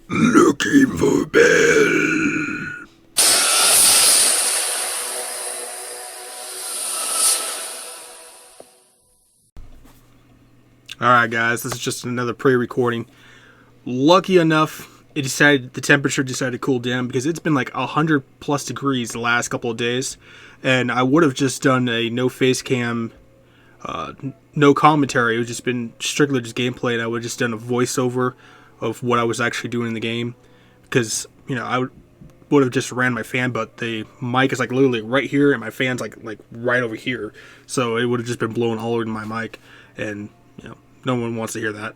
Looking for Bell. Alright guys, this is just another pre-recording. Lucky enough, the temperature decided to cool down because it's been like 100 plus degrees the last couple of days. And I would have just done a no face cam, no commentary. It would just been strictly just gameplay, and I would have just done a voiceover of what I was actually doing in the game. Because, I would have just ran my fan, but the mic is like literally right here, and my fan's like right over here. So it would have just been blowing all over my mic, and no one wants to hear that.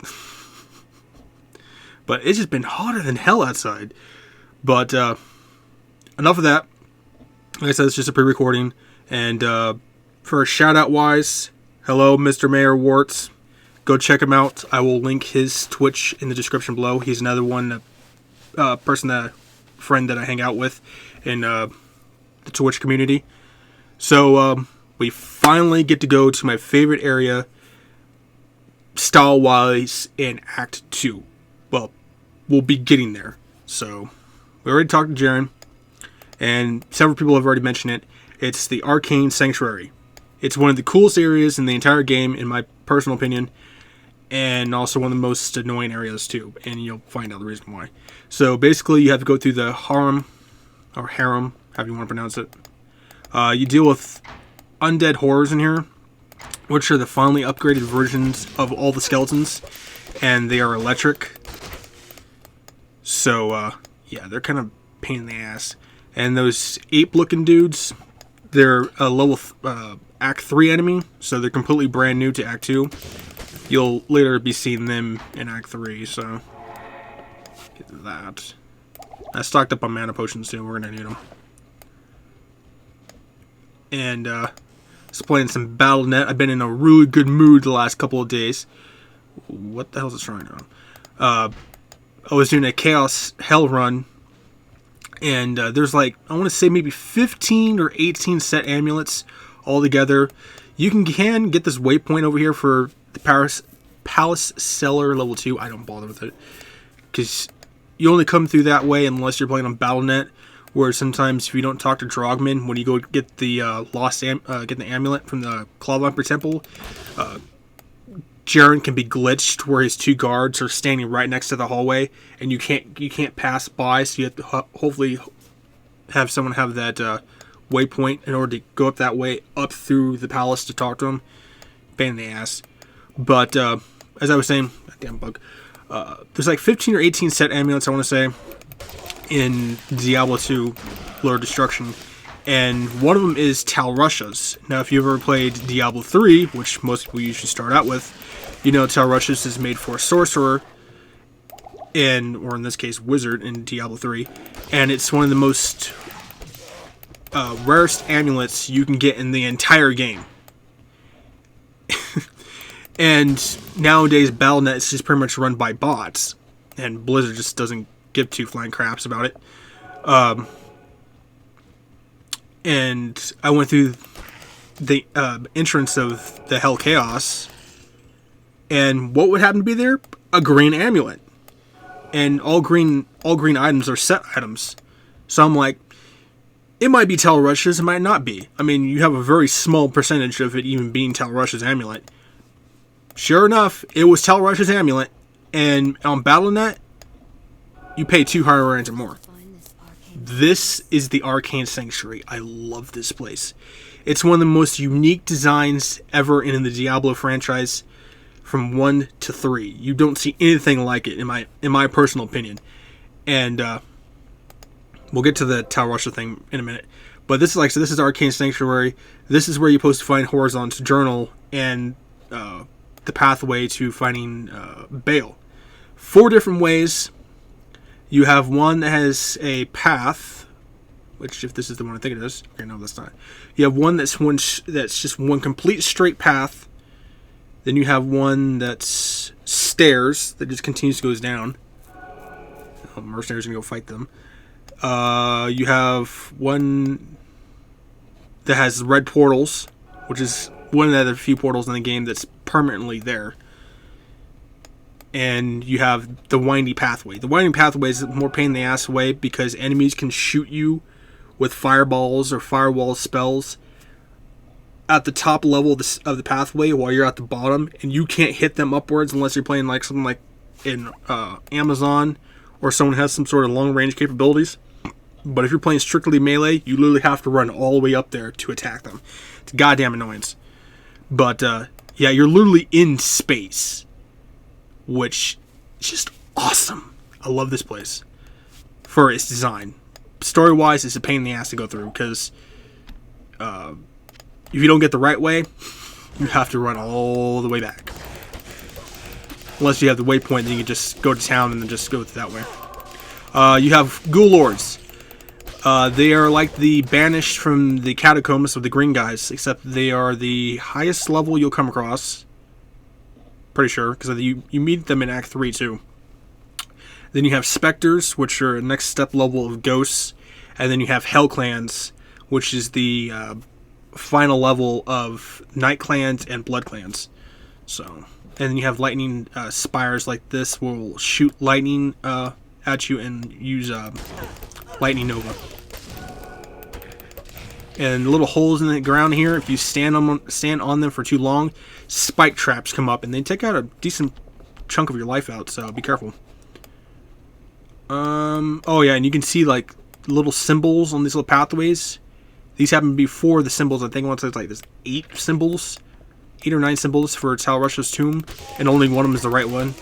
But it's just been hotter than hell outside. But enough of that. Like I said, it's just a pre-recording. And for shout-out wise, hello, Mr. mayorwertz. Go check him out. I will link his Twitch in the description below. He's another friend that I hang out with in the Twitch community. So we finally get to go to my favorite area, style-wise, in Act 2. Well, we'll be getting there. So, we already talked to Jaren, and several people have already mentioned it. It's the Arcane Sanctuary. It's one of the coolest areas in the entire game, in my personal opinion, and also one of the most annoying areas, too, and you'll find out the reason why. So, basically, you have to go through the harem, however you want to pronounce it. You deal with undead horrors in here, which are the finally upgraded versions of all the skeletons, and they are electric. So, yeah, they're kind of pain in the ass. And those ape-looking dudes, they're a level Act 3 enemy, so they're completely brand new to Act 2. You'll later be seeing them in Act 3, so get that. I stocked up on mana potions too, we're gonna need them. And, just playing some Battle.net. I've been in a really good mood the last couple of days. What the hell is it trying on? I was doing a Chaos Hell run, and there's like, I want to say maybe 15 or 18 set amulets all together. You can get this waypoint over here for the Palace Cellar level 2. I don't bother with it, because you only come through that way unless you're playing on Battle.net, where sometimes if you don't talk to Drogman when you go get the get the amulet from the Claw Viper Temple, Jaren can be glitched where his two guards are standing right next to the hallway, and you can't pass by. So you have to hopefully have someone have that waypoint in order to go up that way up through the palace to talk to him. Pain in the ass. But as I was saying, damn bug. There's like 15 or 18 set amulets, I want to say, in Diablo 2 Lord Destruction, and one of them is Tal Russia's. Now, if you've ever played Diablo 3, which most people usually start out with, Tal Russia's is made for a sorcerer, or in this case, wizard in Diablo 3, and it's one of the most rarest amulets you can get in the entire game. And nowadays, Battle.net is just pretty much run by bots, and Blizzard just doesn't give two flying craps about it. And I went through the entrance of the Hell Chaos, and what would happen to be there? A green amulet. And all green items are set items. So I'm like, it might be Tal Russia's, it might not be. I mean, you have a very small percentage of it even being Tal Russia's amulet. Sure enough, it was Tal Russia's amulet, and on Battle.net, you pay 200 rands or more. This is the Arcane Sanctuary. I love this place. It's one of the most unique designs ever in the Diablo franchise, from 1 to 3. You don't see anything like it, in my personal opinion. And we'll get to the Tal Russia thing in a minute. But this is this is Arcane Sanctuary. This is where you're supposed to find Horizon's journal and the pathway to finding Baal. 4 different ways. You have one that has a path, which, if this is the one I think it is, okay, no, that's not. You have one that's just one complete straight path. Then you have one that's stairs that just continues goes down. Oh, mercenaries are gonna go fight them. You have one that has red portals, which is one of the few portals in the game that's permanently there. and you have the windy pathway. The winding pathway is more pain in the ass way because enemies can shoot you with fireballs or firewall spells at the top level of the pathway while you're at the bottom, and you can't hit them upwards unless you're playing like something like in Amazon or someone has some sort of long range capabilities. But if you're playing strictly melee, you literally have to run all the way up there to attack them. It's a goddamn annoyance. But yeah, you're literally in space, which is just awesome. I love this place for its design. Story-wise, it's a pain in the ass to go through because if you don't get the right way, you have to run all the way back. Unless you have the waypoint, then you can just go to town and then just go that way. You have Ghoul Lords. They are like the banished from the catacombs of the green guys, except they are the highest level you'll come across. Pretty sure, because you meet them in Act 3 too. Then you have Spectres, which are next step level of ghosts. And then you have Hell Clans, which is the final level of Night Clans and Blood Clans. So, and then you have lightning spires like this will shoot lightning at you and use lightning nova. And little holes in the ground here, if you stand on them for too long, spike traps come up and they take out a decent chunk of your life out, so be careful. Oh yeah, and you can see like little symbols on these little pathways. These happen before the symbols. I think once there's like this 8 or 9 symbols for Tal Rasha's tomb, and only one of them is the right one.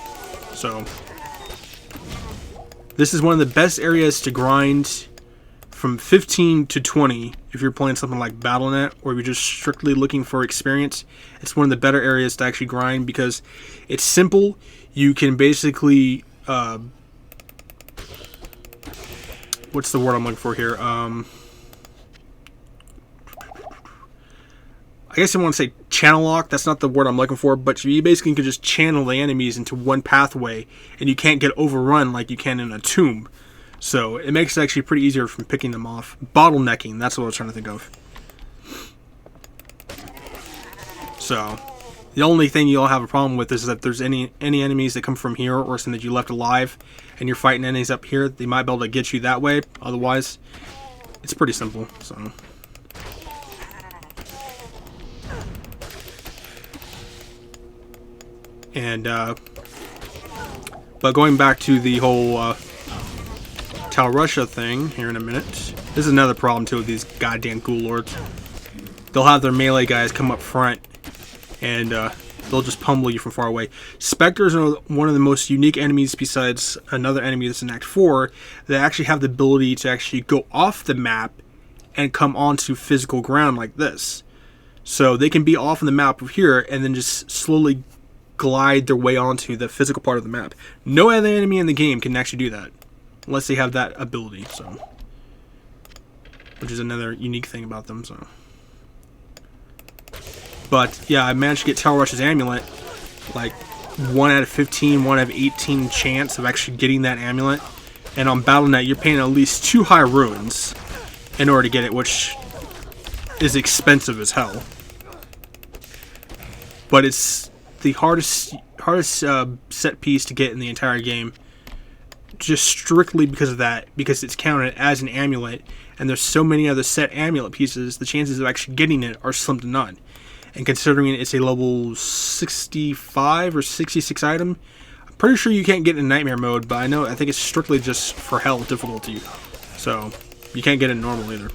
So this is one of the best areas to grind from 15 to 20 if you're playing something like Battle.net, or if you're just strictly looking for experience. It's one of the better areas to actually grind because it's simple. You can basically what's the word I'm looking for here? I guess I want to say channel lock. That's not the word I'm looking for, but you basically can just channel the enemies into one pathway, and you can't get overrun like you can in a tomb. So it makes it actually pretty easier from picking them off. Bottlenecking, that's what I was trying to think of. So the only thing you'll have a problem with is that if there's any enemies that come from here or something that you left alive and you're fighting enemies up here, they might be able to get you that way. Otherwise, it's pretty simple. So and but going back to the whole Tal Rasha thing here in a minute. This is another problem too with these goddamn Ghoul Lords. They'll have their melee guys come up front and they'll just pummel you from far away. Spectres are one of the most unique enemies besides another enemy that's in Act 4 that actually have the ability to actually go off the map and come onto physical ground like this. So they can be off on the map of here and then just slowly glide their way onto the physical part of the map. No other enemy in the game can actually do that unless they have that ability, so, which is another unique thing about them. So, but yeah, I managed to get Tal Rasha's amulet, like 1 out of 15, 1 out of 18 chance of actually getting that amulet. And on Battle.net, you're paying at least 2 high ruins in order to get it, which is expensive as hell. But it's the hardest set piece to get in the entire game, just strictly because of that, because it's counted as an amulet, and there's so many other set amulet pieces, the chances of actually getting it are slim to none. And considering it's a level 65 or 66 item, I'm pretty sure you can't get it in nightmare mode, but I think it's strictly just for hell difficulty, so you can't get it in normal either.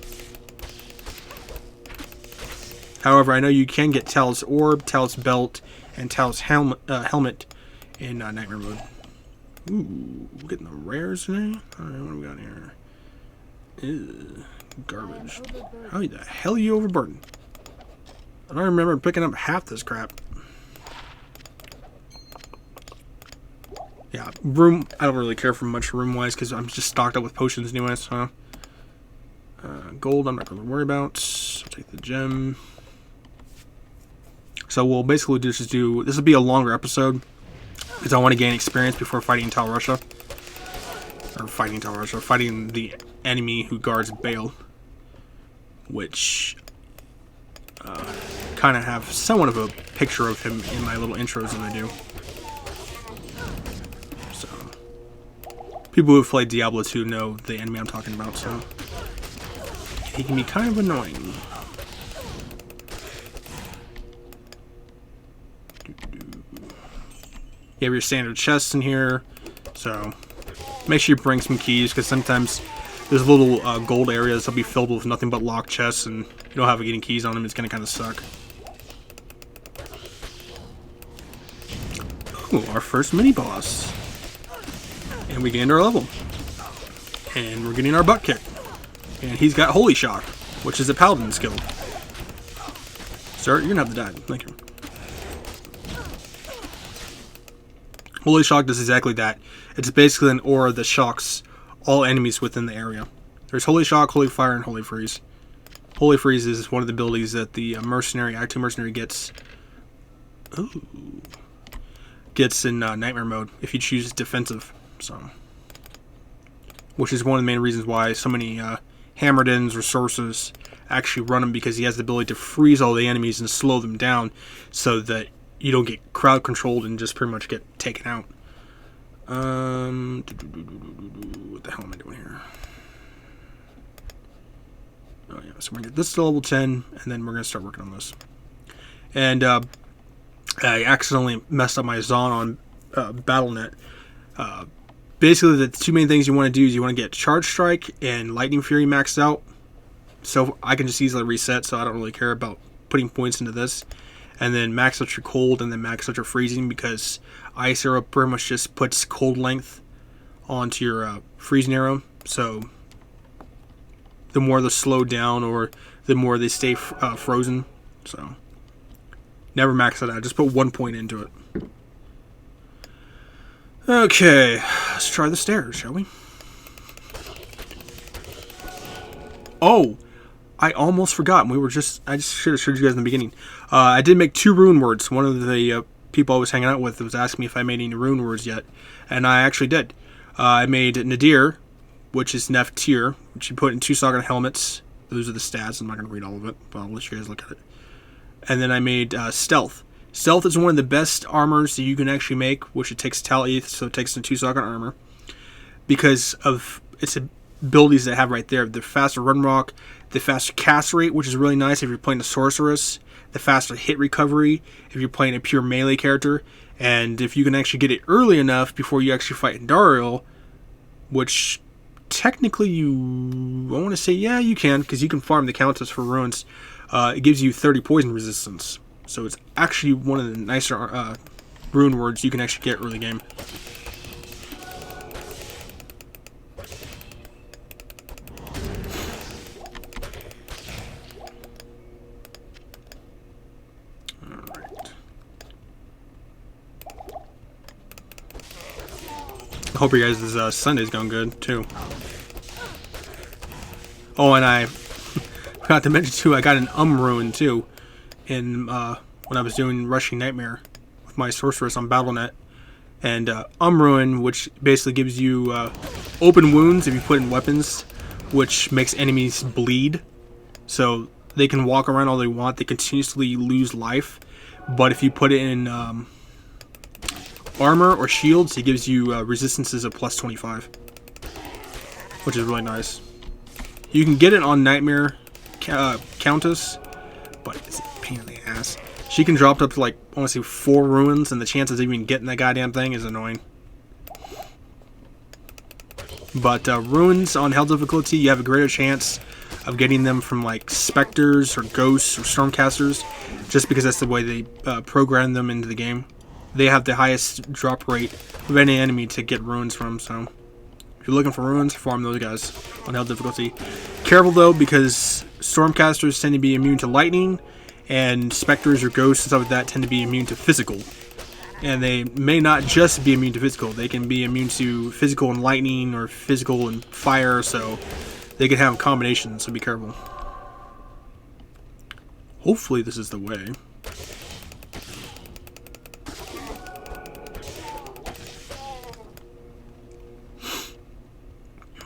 However, I know you can get Tal's orb, Tal's belt, and Tal's helmet in nightmare mode. Ooh, we're getting the rares today. Alright, what do we got here? Ew, garbage. How the hell are you overburdened? I don't remember picking up half this crap. Yeah, room. I don't really care for much room-wise because I'm just stocked up with potions anyways. So. Gold, I'm not going to worry about. I'll take the gem. So we'll basically just do. This will be a longer episode because I want to gain experience before fighting Tal Rasha. Or fighting Tal Rasha. Fighting the enemy who guards Bale. Which kind of have somewhat of a picture of him in my little intros that I do. People who've played Diablo 2 know the enemy I'm talking about, so he can be kind of annoying. You have your standard chests in here, so make sure you bring some keys, because sometimes there's little gold areas that'll be filled with nothing but locked chests, and you don't have any keys on them. It's going to kind of suck. Ooh, our first mini-boss. And we gained our level. And we're getting our butt kicked. And he's got Holy Shock, which is a paladin skill. Sir, you're going to have to die. Thank you. Holy Shock does exactly that. It's basically an aura that shocks all enemies within the area. There's Holy Shock, Holy Fire, and Holy Freeze. Holy Freeze is one of the abilities that the mercenary, Act 2 mercenary gets. Ooh. Gets in Nightmare mode if you choose defensive. So, which is one of the main reasons why so many Hammered-ins or Sorcerers actually run him, because he has the ability to freeze all the enemies and slow them down so that you don't get crowd controlled and just pretty much get taken out. What the hell am I doing here? Oh yeah, so we're gonna get this to level 10, and then we're gonna start working on this. And I accidentally messed up my Zon on Battle.net. Basically, the two main things you want to do is you want to get Charge Strike and Lightning Fury maxed out. So I can just easily reset, so I don't really care about putting points into this. And then max out your cold, and then max out your freezing, because Ice Arrow pretty much just puts cold length onto your freezing arrow. So the more they're slowed down, or the more they stay frozen. So never max it out. Just put 1 point into it. Okay, let's try the stairs, shall we? Oh, I almost forgot. I just should have showed you guys in the beginning. I did make 2 rune words. One of the people I was hanging out with was asking me if I made any rune words yet, and I actually did. I made Nadir, which is Nef tier, which you put in 2 Saga helmets. Those are the stats. I'm not going to read all of it, but I'll let you guys look at it. And then I made Stealth. Stealth is one of the best armors that you can actually make, which it takes Tal ETH, so it takes the 2 Saga armor, because of its abilities that I have right there. The faster run rock, the faster cast rate, which is really nice if you're playing a sorceress, the faster hit recovery if you're playing a pure melee character, and if you can actually get it early enough before you actually fight Indariel, which technically I want to say, yeah, you can, because you can farm the Countess for runes. It gives you 30 poison resistance. So it's actually one of the nicer rune words you can actually get early game. Alright. I hope your guys' Sunday's going good, too. Oh, and I forgot to mention, too, I got an rune, too. In when I was doing Rushing Nightmare with my sorceress on Battle.net, and Ruin, which basically gives you open wounds if you put in weapons, which makes enemies bleed, so they can walk around all they want. They continuously lose life, but if you put it in armor or shields, it gives you resistances of plus 25, which is really nice. You can get it on Nightmare Countess, but it's a pain in the ass. She can drop up to, like, I want to say 4 ruins, and the chances of even getting that goddamn thing is annoying. But ruins on hell difficulty, you have a greater chance of getting them from, like, specters or ghosts or stormcasters, just because that's the way they program them into the game. They have the highest drop rate of any enemy to get ruins from, so if you're looking for ruins, farm those guys on hell difficulty. Careful though, because stormcasters tend to be immune to lightning, and specters or ghosts and stuff like that tend to be immune to physical. And they may not just be immune to physical, they can be immune to physical and lightning, or physical and fire, so they can have combinations, so be careful. Hopefully this is the way.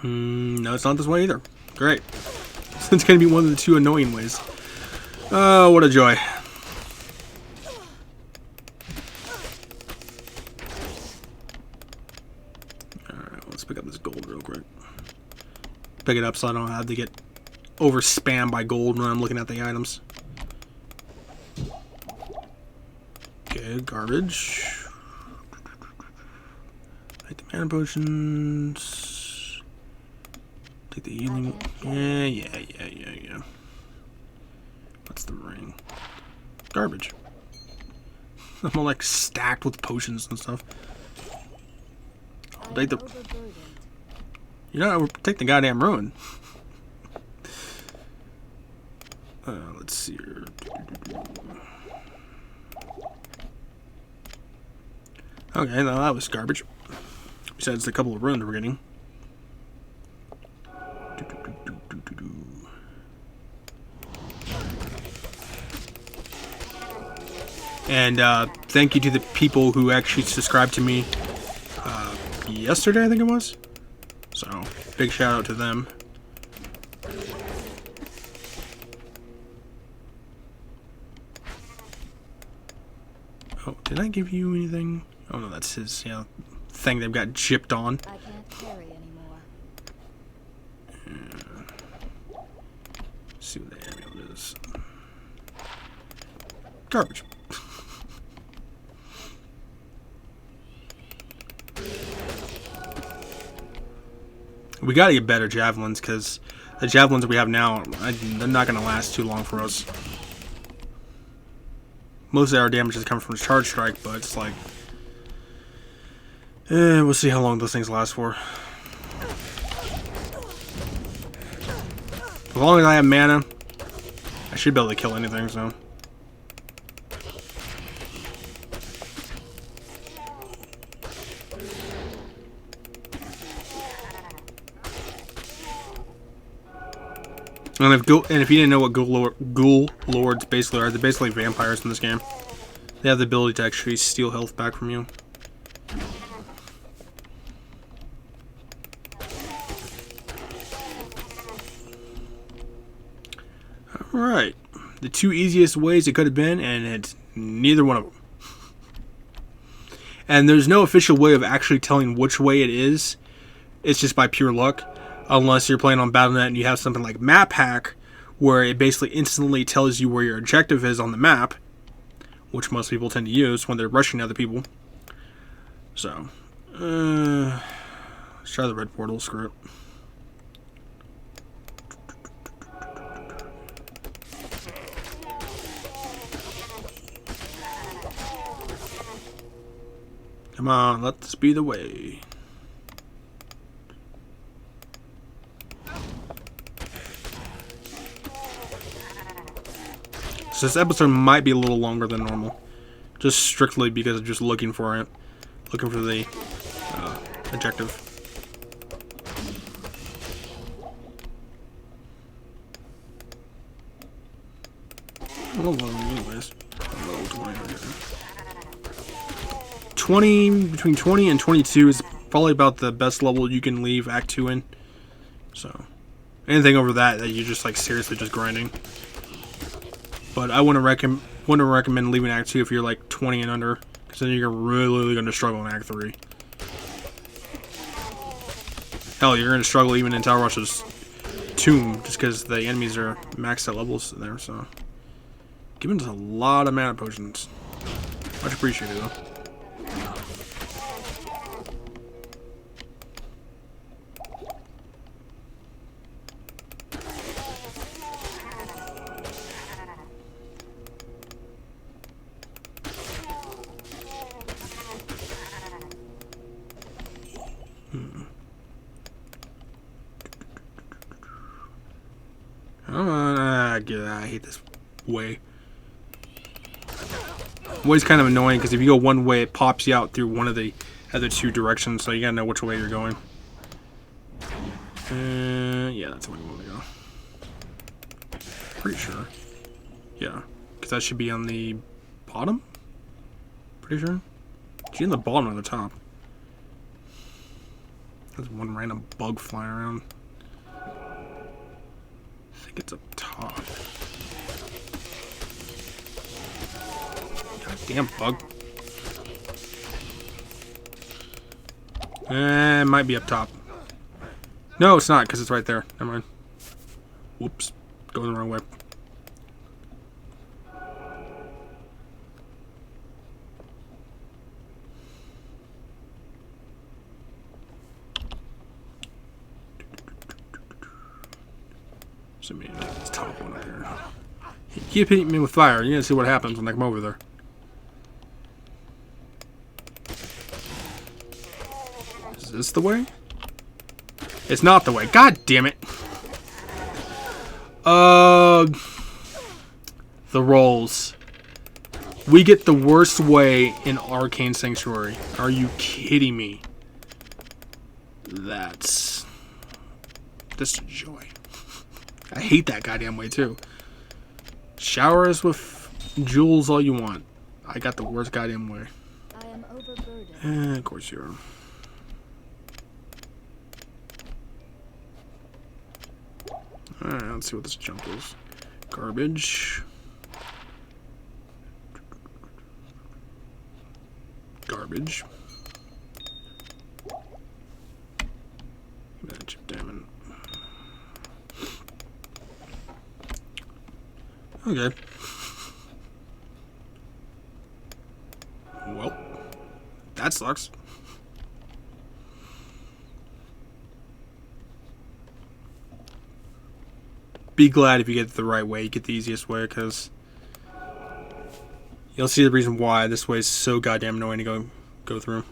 No, it's not this way either. Great. It's going to be one of the 2 annoying ways. Oh, what a joy. Alright, let's pick up this this gold real quick. Pick it up so I don't have to get over spammed by gold when I'm looking at the items. Okay, garbage. Take the mana potions. Take the healing. Yeah. What's the ring? Garbage. I'm all like stacked with potions and stuff. I'll take the. You know, take the goddamn ruin. Let's see here. Okay, no, that was garbage. Besides the couple of ruins we're getting. And thank you to the people who actually subscribed to me yesterday, I think it was. So, big shout out to them. Oh, did I give you anything? Oh no, that's his thing they've got gypped on. I can't carry anymore. Let's see what the amulet is. Garbage. We gotta get better javelins, because the javelins we have now, they're not gonna last too long for us. Most of our damage is coming from the charge strike, but it's like, we'll see how long those things last for. As long as I have mana, I should be able to kill anything, so. And if you didn't know what Ghoul Lords basically are, they're basically vampires in this game. They have the ability to actually steal health back from you. Alright. The two easiest ways it could have been, and it's neither one of them. And there's no official way of actually telling which way it is. It's just by pure luck. Unless you're playing on Battle.net and you have something like Map Hack, where it basically instantly tells you where your objective is on the map, which most people tend to use when they're rushing other people. So, let's try the red portal, screw it. Come on, let this be the way. So this episode might be a little longer than normal, just strictly because of just looking for it, looking for the objective. Anyways, 20 between 20 and 22 is probably about the best level you can leave Act 2 in. So anything over that you're just like seriously just grinding. But I wouldn't recommend leaving Act 2 if you're like 20 and under, because then you're really going to struggle in Act 3. Hell, you're going to struggle even in Tower Rush's tomb, just because the enemies are maxed at levels there, so. Giving us a lot of mana potions. Much appreciated, though. I hate this way. Way's kind of annoying because if you go one way, it pops you out through one of the other two directions, so you gotta know which way you're going. Yeah, that's the way we want to go. Pretty sure. Yeah, because that should be on the bottom. Pretty sure. She's on the bottom or the top. There's one random bug flying around. I think it's up top. Damn bug. It might be up top. No, it's not, because it's right there. Never mind. Whoops. Going the wrong way. So maybe this top one up here. Keep hitting me with fire. You're gonna see what happens when I come over there. Is this the way? It's not the way. God damn it. The rolls. We get the worst way in Arcane Sanctuary. Are you kidding me? That's a joy. I hate that goddamn way too. Shower us with jewels all you want. I got the worst goddamn way. I am overburdened. Of course you are. Alright, let's see what this junk is. Garbage. Garbage. Chip diamond. Okay. Well, that sucks. Be glad if you get it the right way. You get the easiest way, because you'll see the reason why this way is so goddamn annoying to go through.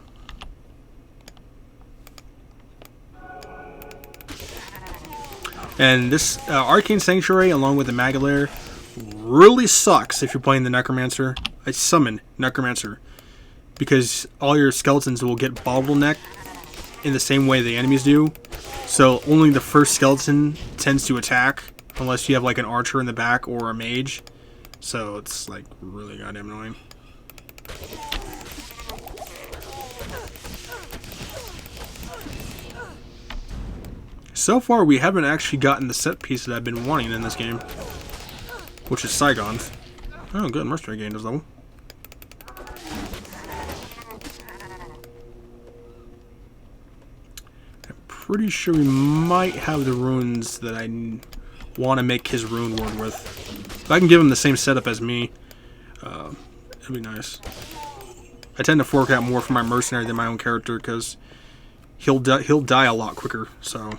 And this Arcane Sanctuary, along with the Magalair, really sucks if you're playing the Necromancer. I summon Necromancer, because all your skeletons will get bottlenecked in the same way the enemies do. So only the first skeleton tends to attack, unless you have like an archer in the back or a mage. So it's like really goddamn annoying. So far, we haven't actually gotten the set piece that I've been wanting in this game, which is Saigons. Oh, good. Mercenary gained this level. I'm pretty sure we might have the runes that I want to make his rune ward with. If I can give him the same setup as me, it'd be nice. I tend to fork out more for my mercenary than my own character, because he'll die a lot quicker, so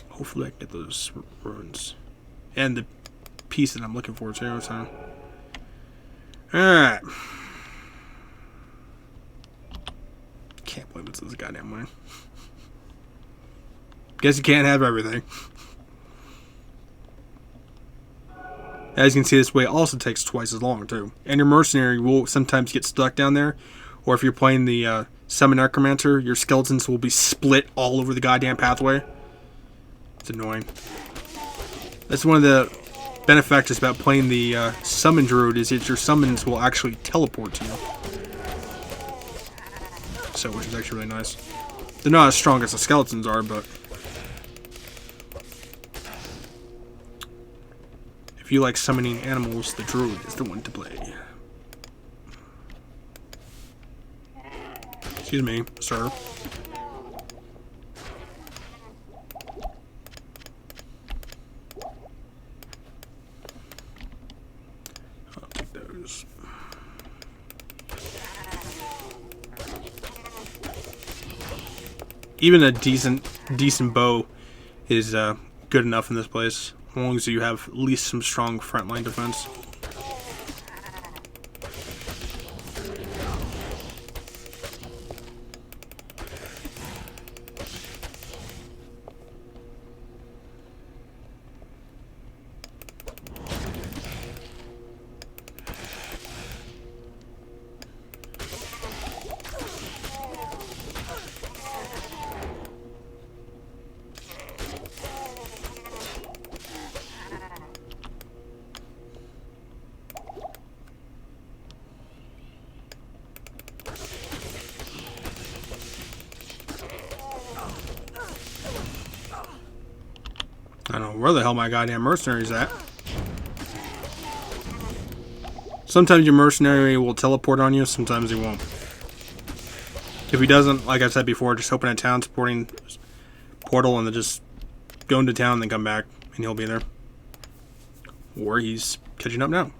hopefully I can get those runes. And the piece that I'm looking for too, so. Alright. Can't believe it's this goddamn way. Guess you can't have everything. As you can see, this way also takes twice as long too. And your mercenary will sometimes get stuck down there. Or if you're playing the Summon Necromancer, your skeletons will be split all over the goddamn pathway. It's annoying. That's one of the benefactors about playing the Summon Druid, is that your summons will actually teleport to you. So, which is actually really nice. They're not as strong as the skeletons are, but if you like summoning animals, the Druid is the one to play. Excuse me, sir. I'll take those. Even a decent bow is good enough in this place, as long as you have at least some strong frontline defense. I don't know where the hell my goddamn mercenary's at. Sometimes your mercenary will teleport on you, sometimes he won't. If he doesn't, like I said before, just open a town supporting portal and then just go into town and then come back and he'll be there. Or he's catching up now.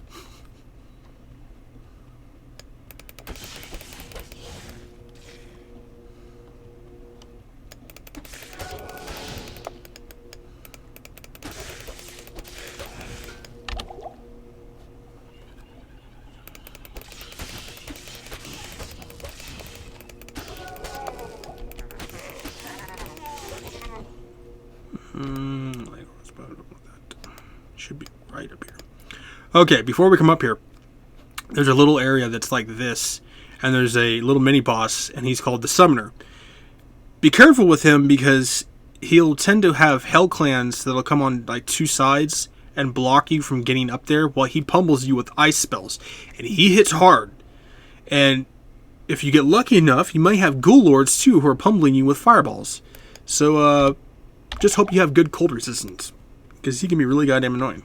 Should be right up here. Okay, before we come up here, there's a little area that's like this, and there's a little mini boss, and he's called the Summoner. Be careful with him because he'll tend to have hell clans that'll come on like two sides and block you from getting up there while he pummels you with ice spells, and he hits hard. And if you get lucky enough, you might have Ghoul Lords too who are pummeling you with fireballs. So just hope you have good cold resistance, because he can be really goddamn annoying.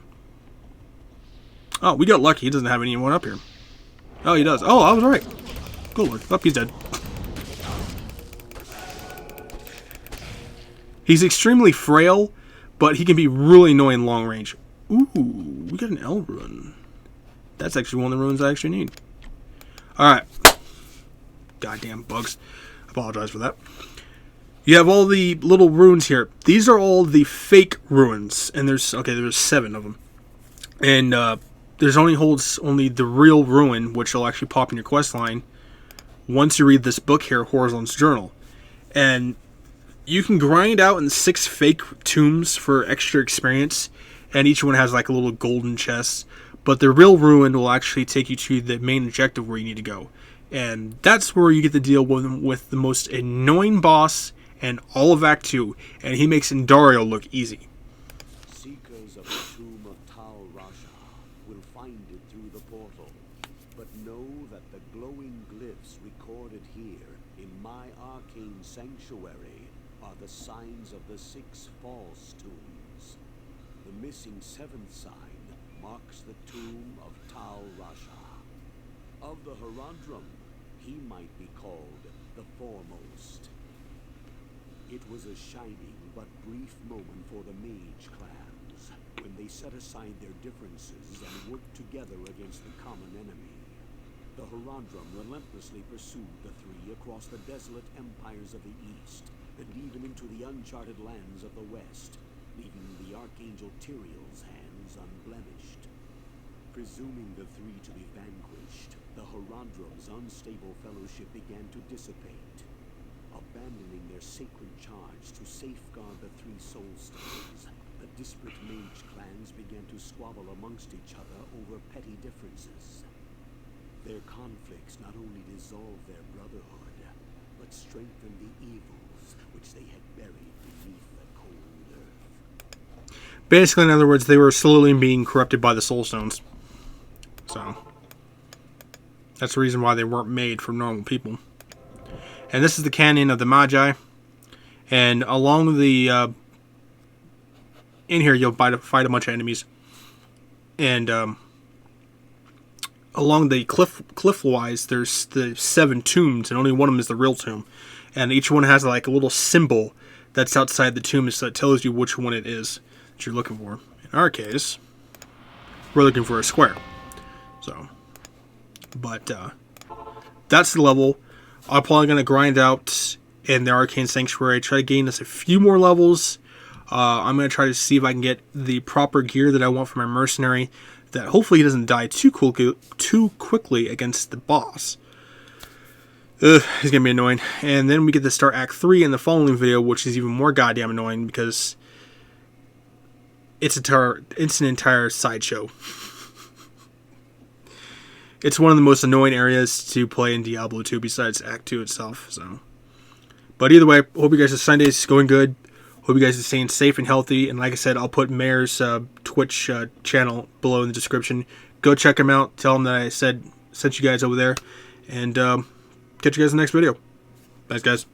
Oh, we got lucky. He doesn't have anyone up here. Oh, he does. Oh, I was right. Ghoul Lord. Oh, he's dead. He's extremely frail, but he can be really annoying long range. Ooh, we got an L rune. That's actually one of the runes I actually need. Alright. Goddamn bugs. Apologize for that. You have all the little runes here. These are all the fake runes, and there's 7 of them. And there's only the real rune, which will actually pop in your quest line once you read this book here, Horizon's Journal. And you can grind out in 6 fake tombs for extra experience, and each one has like a little golden chest. But the real rune will actually take you to the main objective where you need to go. And that's where you get to deal with the most annoying boss and all of Act 2, and he makes Indario look easy. Seekers of the tomb of Tal Rasha will find it through the portal, but know that the glowing glyphs recorded here in my Arcane Sanctuary are the signs of the 6 false tombs. The missing 7th sign marks the tomb of Tal Rasha. Of the Herondrum, he might be called the Foremost. It was a shining but brief moment for the mage clans, when they set aside their differences and worked together against the common enemy. The Herondrum relentlessly pursued the 3 across the desolate empires of the east, and even into the uncharted lands of the west, leaving the Archangel Tyrael's hands unblemished. Presuming the 3 to be vanquished, the Herondrum's unstable fellowship began to dissipate. Abandoning their sacred charge to safeguard the 3 soul stones, the disparate mage clans began to squabble amongst each other over petty differences. Their conflicts not only dissolved their brotherhood, but strengthened the evils which they had buried beneath the cold earth. Basically, in other words, they were slowly being corrupted by the soul stones. So that's the reason why they weren't made for normal people. And this is the canyon of the Magi. And along the in here, you'll fight a bunch of enemies. And along the cliff-wise, there's the 7 tombs, and only one of them is the real tomb. And each one has like a little symbol that's outside the tomb, so it tells you which one it is that you're looking for. In our case, we're looking for a square. So, but that's the level. I'm probably going to grind out in the Arcane Sanctuary, try to gain us a few more levels. I'm going to try to see if I can get the proper gear that I want for my mercenary, that hopefully he doesn't die too quickly against the boss. He's going to be annoying. And then we get to start Act 3 in the following video, which is even more goddamn annoying because it's an entire sideshow. It's one of the most annoying areas to play in Diablo 2 besides Act 2 itself. So, but either way, hope you guys' Sunday's going good. Hope you guys are staying safe and healthy. And like I said, I'll put Mayor's Twitch channel below in the description. Go check him out. Tell him that I sent you guys over there. And catch you guys in the next video. Thanks, guys.